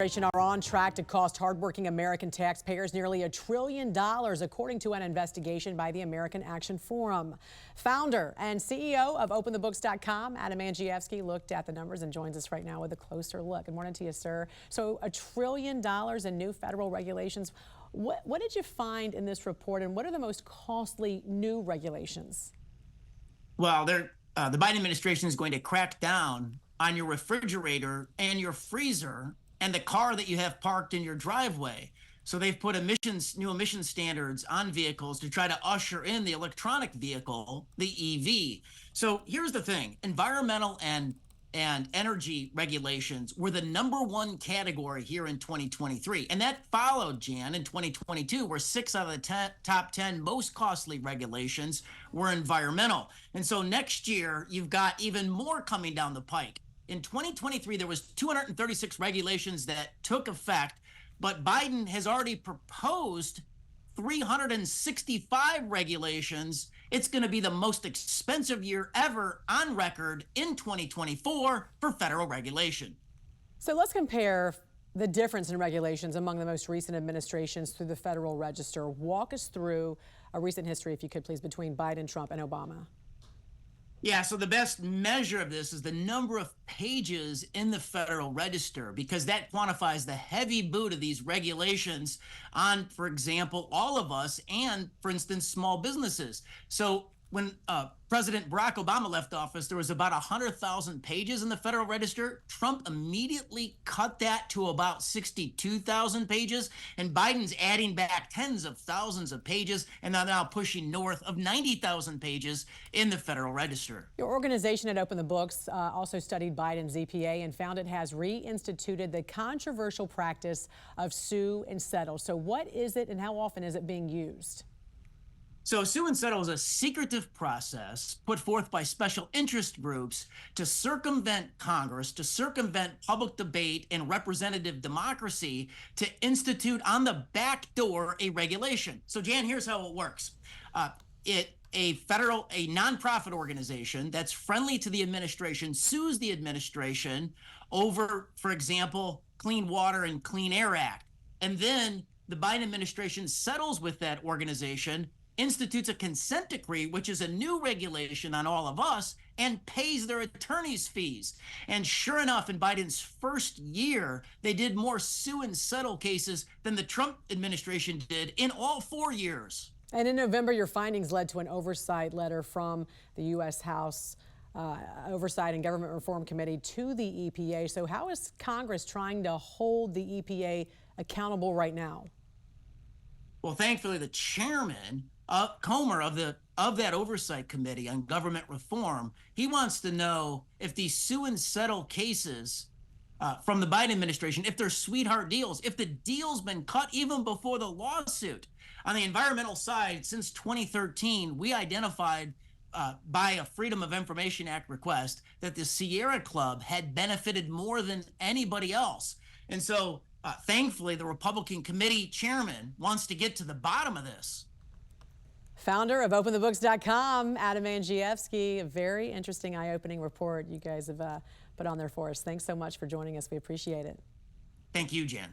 Are on track to cost hardworking American taxpayers nearly $1 trillion, according to an investigation by the American Action Forum. Founder and CEO of OpenTheBooks.com, Adam Andrzejewski, looked at the numbers and joins us right now with a closer look. Good morning to you, sir. So $1 trillion in new federal regulations. What did you find in this report, and what are the most costly new regulations? Well, the Biden administration is going to crack down on your refrigerator and your freezer and the car that you have parked in your driveway. So they've put new emission standards on vehicles to try to usher in the electronic vehicle, the EV. So here's the thing: environmental and energy regulations were the #1 category here in 2023. And that followed, Jan, in 2022, where 6 out of the top 10 most costly regulations were environmental. And so next year, you've got even more coming down the pike. In 2023, there was 236 regulations that took effect, but Biden has already proposed 365 regulations. It's going to be the most expensive year ever on record in 2024 for federal regulation. So let's compare the difference in regulations among the most recent administrations through the Federal Register. Walk us through a recent history, if you could please, between Biden, Trump, and Obama. Yeah, so the best measure of this is the number of pages in the Federal Register, because that quantifies the heavy boot of these regulations on, for example, all of us and, for instance, small businesses. So when President Barack Obama left office, there was about 100,000 pages in the Federal Register. Trump immediately cut that to about 62,000 pages, and Biden's adding back tens of thousands of pages, and they're now pushing north of 90,000 pages in the Federal Register. Your organization at Open the Books also studied Biden's EPA and found it has reinstituted the controversial practice of sue and settle. So what is it, and how often is it being used? So sue and settle is a secretive process put forth by special interest groups to circumvent Congress, to circumvent public debate and representative democracy, to institute on the back door a regulation. So Jan, here's how it works. A nonprofit organization that's friendly to the administration sues the administration over, for example, Clean Water and Clean Air Act. And then the Biden administration settles with that organization, institutes a consent decree, which is a new regulation on all of us, and pays their attorney's fees. And sure enough, in Biden's first year, they did more sue and settle cases than the Trump administration did in all 4 years. And in November, your findings led to an oversight letter from the U.S. House Oversight and Government Reform Committee to the EPA. So how is Congress trying to hold the EPA accountable right now? Well, thankfully, the chairman Comer of that oversight committee on government reform, he wants to know if these sue and settle cases from the Biden administration, if they're sweetheart deals, if the deal's been cut even before the lawsuit. On the environmental side, since 2013, we identified by a Freedom of Information Act request that the Sierra Club had benefited more than anybody else. And so thankfully, the Republican committee chairman wants to get to the bottom of this. Founder of OpenTheBooks.com, Adam Andrzejewski. A very interesting, eye-opening report you guys have put on there for us. Thanks so much for joining us. We appreciate it. Thank you, Jen.